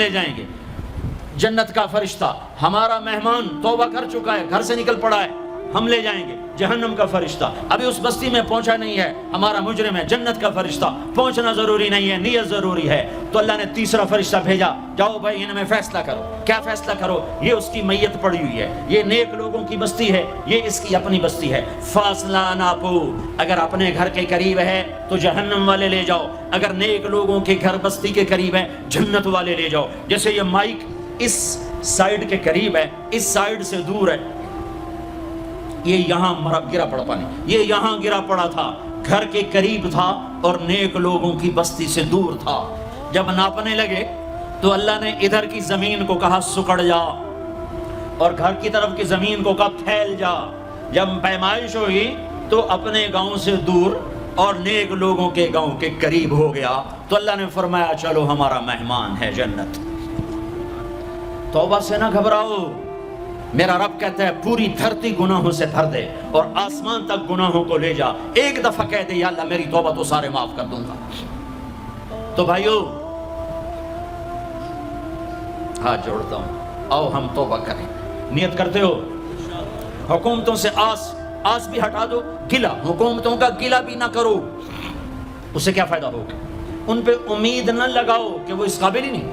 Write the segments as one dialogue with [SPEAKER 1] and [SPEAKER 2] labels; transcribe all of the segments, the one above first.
[SPEAKER 1] لے جائیں گے. جنت کا فرشتہ ہمارا مہمان توبہ کر چکا ہے, گھر سے نکل پڑا ہے, ہم لے جائیں گے. جہنم کا فرشتہ ابھی اس بستی میں پہنچا نہیں ہے, ہمارا مجرم ہے. جنت کا فرشتہ پہنچنا ضروری نہیں ہے, نیت ضروری ہے. تو اللہ نے تیسرا فرشتہ بھیجا, جاؤ بھائی ان میں فیصلہ کرو. کیا فیصلہ کرو؟ یہ اس کی میت پڑی ہوئی ہے, یہ نیک لوگوں کی بستی ہے, یہ اس کی اپنی بستی ہے. فاصلہ ناپو, اگر اپنے گھر کے قریب ہے تو جہنم والے لے جاؤ, اگر نیک لوگوں کے گھر بستی کے قریب ہے جنت والے لے جاؤ. جیسے یہ مائک اس سائیڈ کے قریب ہے, اس سائیڈ سے دور ہے, یہ یہاں گرا پڑا پانی, یہ یہاں گرا پڑا تھا, گھر کے قریب تھا اور نیک لوگوں کی بستی سے دور تھا. جب ناپنے لگے تو اللہ نے ادھر کی زمین کو کہا سکڑ جا, اور گھر کی طرف کی زمین کو کہا پھیل جا. جب پیمائش ہوئی تو اپنے گاؤں سے دور اور نیک لوگوں کے گاؤں کے قریب ہو گیا. تو اللہ نے فرمایا چلو ہمارا مہمان ہے جنت. توبہ سے نہ گھبراؤ, میرا رب کہتا ہے پوری دھرتی گناہوں سے بھر دے اور آسمان تک گناہوں کو لے جا. ایک دفعہ کہہ دے یا اللہ میری توبہ تو سارے معاف کر دوں گا. تو بھائیو ہاتھ جوڑتا ہوں, آؤ ہم توبہ کریں. نیت کرتے ہو؟ حکومتوں سے آس بھی ہٹا دو, گلہ حکومتوں کا گلہ بھی نہ کرو. اس سے کیا فائدہ ہوگا؟ ان پہ امید نہ لگاؤ کہ وہ اس قابل ہی نہیں.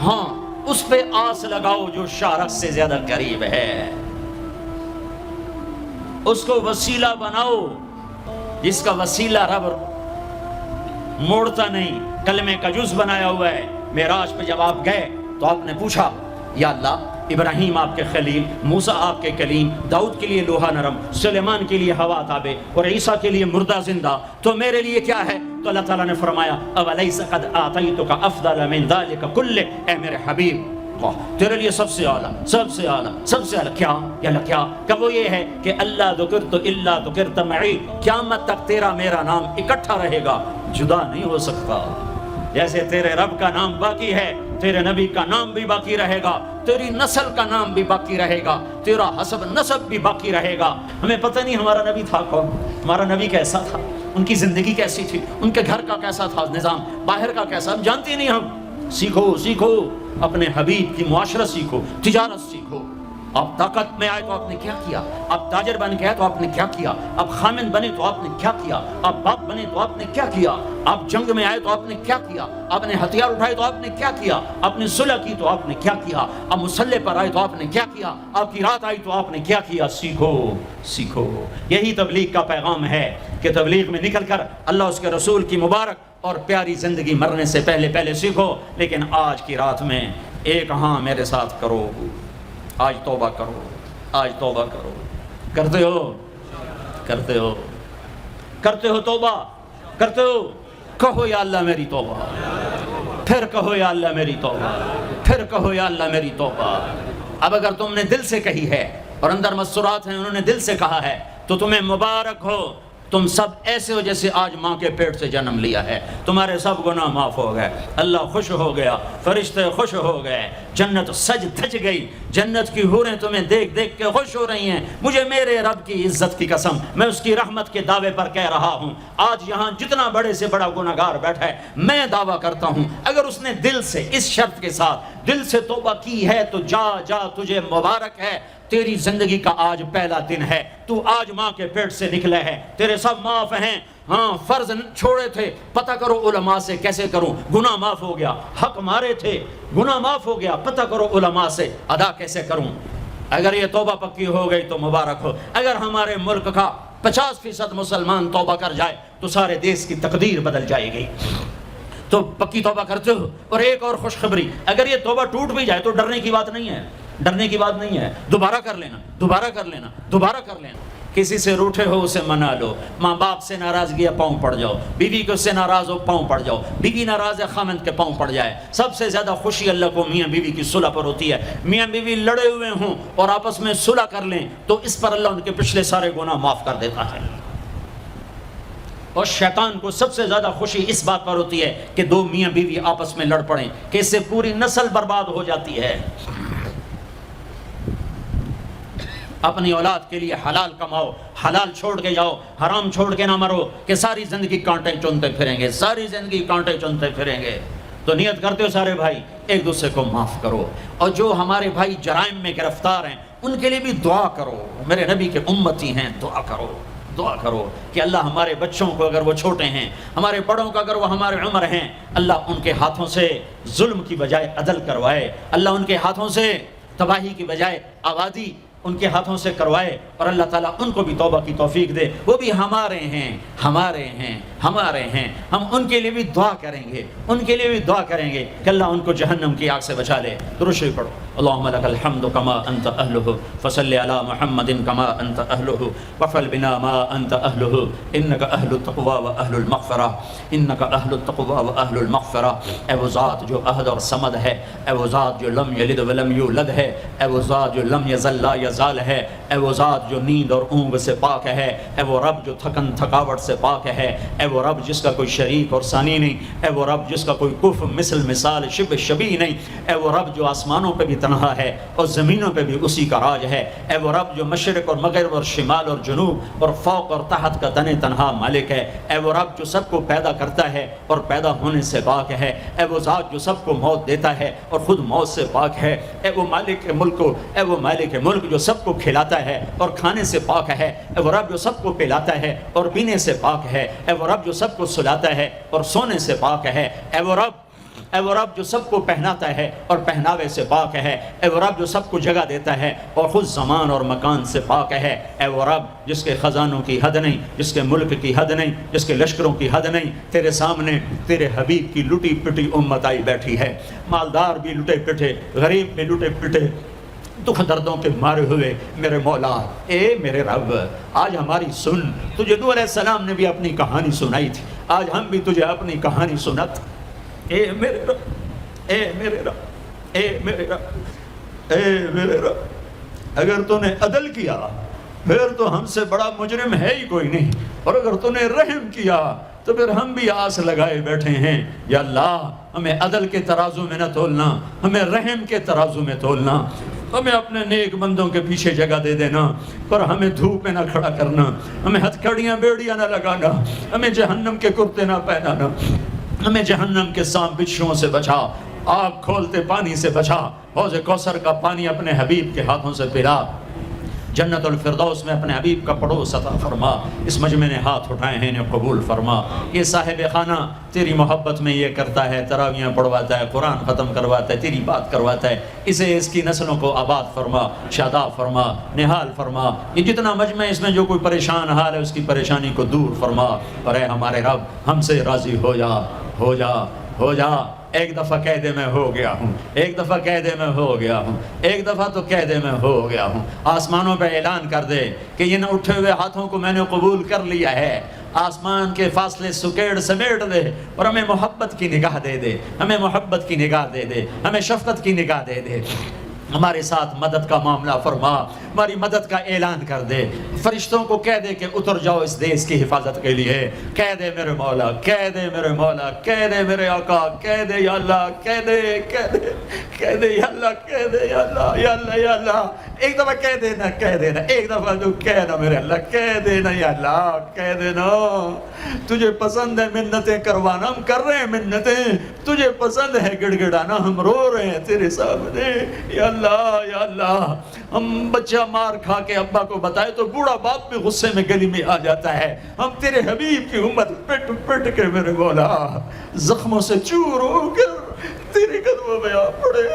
[SPEAKER 1] ہاں اس پہ آس لگاؤ جو شارک سے زیادہ قریب ہے. اس کو وسیلہ بناؤ جس کا وسیلہ رب موڑتا نہیں. کلمے کا جز بنایا ہوا ہے. معراج پہ جب آپ گئے تو آپ نے پوچھا یا اللہ ابراہیم آپ کے خلیل, موسیٰ آپ کے کلیم, داؤد کے لیے لوہا نرم, سلیمان کے لیے ہوا تابع اور عیسیٰ کے لیے مردہ زندہ, تو میرے لیے کیا ہے؟ تو اللہ تعالیٰ نے فرمایا اولیس قد آتیتک افضل من ذلک کلہ, اے میرے حبیب تیرے لیے سب سے اعلیٰ, سب سے اعلیٰ, سب سے اعلیٰ کیا؟ یا اللہ کیا؟ کہ وہ یہ ہے کہ اللہ ذکرت الا ذکرت معی, قیامت تک تیرا میرا نام اکٹھا رہے گا, جدا نہیں ہو سکتا. جیسے تیرے رب کا نام باقی ہے تیرے نبی کا نام بھی باقی رہے گا, تیری نسل کا نام بھی باقی رہے گا, تیرا حسب نسب بھی باقی رہے گا. ہمیں پتہ نہیں ہمارا نبی تھا کون, ہمارا نبی کیسا تھا, ان کی زندگی کیسی تھی, ان کے گھر کا کیسا تھا نظام, باہر کا کیسا, ہم جانتے نہیں. ہم سیکھو اپنے حبیب کی معاشرت سیکھو, تجارت سیکھو. آپ طاقت میں آئے تو آپ نے کیا کیا, آپ تاجر بن کے آئے تو آپ نے کیا کیا, آپ خامن بنے تو آپ نے کیا کیا, آپ باپ بنے تو آپ نے کیا کیا, آپ جنگ میں آئے تو آپ نے کیا کیا, آپ نے ہتھیار اٹھائے تو آپ نے کیا کیا, آپ نے صلح کی تو آپ نے کیا کیا, آپ مسلح پر آئے تو آپ نے کیا کیا, آپ کی رات آئی تو آپ نے کیا کیا. سیکھو. یہی تبلیغ کا پیغام ہے کہ تبلیغ میں نکل کر اللہ اس کے رسول کی مبارک اور پیاری زندگی مرنے سے پہلے سیکھو. لیکن آج کی رات میں ایک ہاں میرے ساتھ کرو, آج توبہ کرو, آج توبہ کرو. کرتے ہو توبہ کرتے ہو, کہو یا اللہ میری توبہ, پھر کہو یا اللہ میری توبہ, پھر کہو یا اللہ میری توبہ. اب اگر تم نے دل سے کہی ہے اور اندر مسرات ہیں انہوں نے دل سے کہا ہے تو تمہیں مبارک ہو. تم سب ایسے ہو جیسے آج ماں کے پیٹ سے جنم لیا ہے, تمہارے سب گناہ معاف ہو گئے, اللہ خوش ہو گیا, فرشتے خوش ہو گئے, جنت سج دھج گئی, جنت کی حوریں تمہیں دیکھ دیکھ کے خوش ہو رہی ہیں. مجھے میرے رب کی عزت کی قسم, میں اس کی رحمت کے دعوے پر کہہ رہا ہوں, آج یہاں جتنا بڑے سے بڑا گناہگار بیٹھا ہے میں دعویٰ کرتا ہوں اگر اس نے دل سے اس شرط کے ساتھ دل سے توبہ کی ہے تو جا تجھے مبارک ہے, تیری زندگی کا آج پہلا دن ہے, تو آج ماں کے پیٹ سے نکلے ہے, تیرے سب معاف ہیں. ہاں فرض چھوڑے تھے, پتہ کرو علماء سے کیسے کروں, گناہ معاف ہو گیا. حق مارے تھے, گناہ معاف ہو گیا, پتہ کرو علماء سے ادا کیسے کروں. اگر یہ توبہ پکی ہو گئی تو مبارک ہو. اگر ہمارے ملک کا 50% مسلمان توبہ کر جائے تو سارے دیش کی تقدیر بدل جائے گی. تو پکی توبہ کرتے ہو. اور ایک اور خوشخبری, اگر یہ توبہ ٹوٹ بھی جائے تو ڈرنے کی بات نہیں ہے, ڈرنے کی بات نہیں ہے, دوبارہ کر لینا. کسی سے روٹھے ہو اسے منا لو, ماں باپ سے ناراضگی ہے پاؤں پڑ جاؤ, بیوی کو سے ناراض ہو پاؤں پڑ جاؤ, بیوی ناراض ہے خامند کے پاؤں پڑ جائے. سب سے زیادہ خوشی اللہ کو میاں بیوی کی صلح پر ہوتی ہے. میاں بیوی لڑے ہوئے ہوں اور آپس میں صلح کر لیں تو اس پر اللہ ان کے پچھلے سارے گناہ معاف کر دیتا ہے. اور شیطان کو سب سے زیادہ خوشی اس بات پر ہوتی ہے کہ دو میاں بیوی آپس میں لڑ پڑیں, کہ اس سے پوری نسل برباد ہو جاتی ہے. اپنی اولاد کے لیے حلال کماؤ, حلال چھوڑ کے جاؤ, حرام چھوڑ کے نہ مرو کہ ساری زندگی کانٹے چنتے پھریں گے, ساری زندگی کانٹے چنتے پھریں گے. تو نیت کرتے ہو سارے بھائی ایک دوسرے کو معاف کرو، اور جو ہمارے بھائی جرائم میں گرفتار ہیں ان کے لیے بھی دعا کرو، میرے نبی کے امتی ہیں، دعا کرو، دعا کرو کہ اللہ ہمارے بچوں کو اگر وہ چھوٹے ہیں، ہمارے بڑوں کو اگر وہ ہمارے عمر ہیں، اللہ ان کے ہاتھوں سے ظلم کی بجائے عدل کروائے، اللہ ان کے ہاتھوں سے تباہی کی بجائے آبادی ان کے ہاتھوں سے کروائے، اور اللہ تعالیٰ ان کو بھی توبہ کی توفیق دے۔ وہ بھی ہمارے ہیں، ہمارے ہیں، ہمارے ہیں، ہم ان کے لیے بھی دعا کریں گے، ان کے لیے بھی دعا کریں گے کہ اللہ ان کو جہنم کی آگ سے بچا لے۔ درود شریف پڑھو۔ اللہم لک الحمد کما انت اہلہ فصل علی محمد کما انت اہلہ وفعل بنا ما انت اہلہ انک اہل التقوی و اہل المغفرہ، انک اہل التقوی و اہل المغفرہ۔ اے وہ ذات جو احد اور صمد ہے، اے وہ ذات جو لم یلد ولم یولد ہے، اے وہ ذات جو لم یزل لا یزال ہے، اے وہ ذات جو نیند اور اونگ سے پاک ہے، اے وہ رب جو تھکن تھکاوٹ سے پاک ہے، اے وہ رب جس کا کوئی شریک اور ثانی نہیں، اے وہ رب جس کا کوئی کف مثل مثال شبہ شبیہ نہیں، اے وہ رب جو آسمانوں پہ بھی تنہا ہے اور زمینوں پہ بھی اسی کا راج ہے، اے وہ رب جو مشرق اور مغرب اور شمال اور جنوب اور فوق اور تحت کا تن تنہا مالک ہے، اے وہ رب جو سب کو پیدا کرتا ہے اور پیدا ہونے سے پاک ہے، اے وہ ذات جو سب کو موت دیتا ہے اور خود موت سے پاک ہے، اے وہ مالک ملک، اے وہ مالک ملک جو سب کو کھلاتا ہے اور کھانے سے پاک ہے، اے وہ رب جو سب کو پلاتا ہے اور پینے سے پاک ہے، اے وہ رب جو سب کو سلاتا ہے اور سونے سے پاک ہے، اے وہ رب جو سب کو پہناتا ہے اور پہناوے سے پاک ہے، اے وہ رب جو سب کو جگہ دیتا ہے اور خود زمان اور مکان سے پاک ہے، اے وہ رب جس کے خزانوں کی حد نہیں، جس کے ملک کی حد نہیں، جس کے لشکروں کی حد نہیں، تیرے سامنے تیرے حبیب کی لٹی پٹی امت آئی بیٹھی ہے، مالدار بھی لٹے پٹے، غریب بھی لٹے پٹے، دکھ دردوں کے مارے ہوئے، میرے مولا، اے میرے رب آج ہماری سن، تجھے نوح علیہ السلام نے بھی اپنی کہانی سنائی تھی، آج ہم بھی تجھے اپنی کہانی سنات، اے میرے رب، اے میرے رب، اے میرے رب، اے میرے رب، اگر تو نے عدل کیا پھر تو ہم سے بڑا مجرم ہے ہی کوئی نہیں، اور اگر تو نے رحم کیا تو پھر ہم بھی آس لگائے بیٹھے ہیں، یا اللہ ہمیں عدل کے ترازو میں نہ تولنا، ہمیں رحم کے ترازو میں تولنا، ہمیں اپنے نیک بندوں کے پیچھے جگہ دے دینا، پر ہمیں دھوپ میں نہ کھڑا کرنا، ہمیں ہتھکڑیاں بیڑیاں نہ لگانا، ہمیں جہنم کے کرتے نہ پہنانا، ہمیں جہنم کے سانپ بچھوؤں سے بچا، آگ کھولتے پانی سے بچا، حوض کوثر کا پانی اپنے حبیب کے ہاتھوں سے پلا، جنت الفردوس میں اپنے حبیب کا پڑوس عطا فرما، اس مجمع نے ہاتھ اٹھائے ہیں انہیں قبول فرما، یہ صاحب خانہ تیری محبت میں یہ کرتا ہے، تراویاں پڑھواتا ہے، قرآن ختم کرواتا ہے، تیری بات کرواتا ہے، اسے اس کی نسلوں کو آباد فرما، شاداب فرما، نحال فرما، یہ جتنا مجمع اس میں جو کوئی پریشان حال ہے اس کی پریشانی کو دور فرما، اور اے ہمارے رب ہم سے راضی ہو جا، ہو جا، ہو جا، ایک دفعہ کہہ دے میں ہو گیا ہوں، ایک دفعہ کہہ دے میں ہو گیا ہوں، ایک دفعہ تو کہہ دے میں ہو گیا ہوں، آسمانوں پہ اعلان کر دے کہ ان اٹھے ہوئے ہاتھوں کو میں نے قبول کر لیا ہے، آسمان کے فاصلے سکیڑ سمیٹ دے اور ہمیں محبت کی نگاہ دے دے، ہمیں محبت کی نگاہ دے دے، ہمیں شفقت کی نگاہ دے دے، ہمارے ساتھ مدد کا معاملہ فرما، ہماری مدد کا اعلان کر دے، فرشتوں کو کہہ دے کہ اتر جاؤ اس دیس کی حفاظت کے لیے، کہہ دے میرے مولا، کہہ دے میرے مولا، کہہ دے میرے آقا، کہہ دے یا اللہ، کہہ دے، کہہ دے، کہہ دے یا اللہ، کہہ دے یا اللہ، یا اللہ، یا اللہ، ایک دفعہ کہہ دینا، کہہ دینا، ایک دفعہ تو کہنا میرے اللہ، کہہ دینا یا اللہ، کہہ دینا، تجھے پسند ہے منتیں کروانا، ہم کر رہے ہیں منتیں، تجھے پسند ہے گڑ گڑانا، ہم رو رہے ہیں تیرے سامنے، یا اللہ، یا اللہ، ہم بچہ مار کھا کے ابا کو بتائے تو بوڑھا باپ بھی غصے میں گلی میں آ جاتا ہے، ہم تیرے حبیب کی امت پٹ پٹ کے میرے مولا زخموں سے چور ہو کر تیرے قدموں میں آ پڑے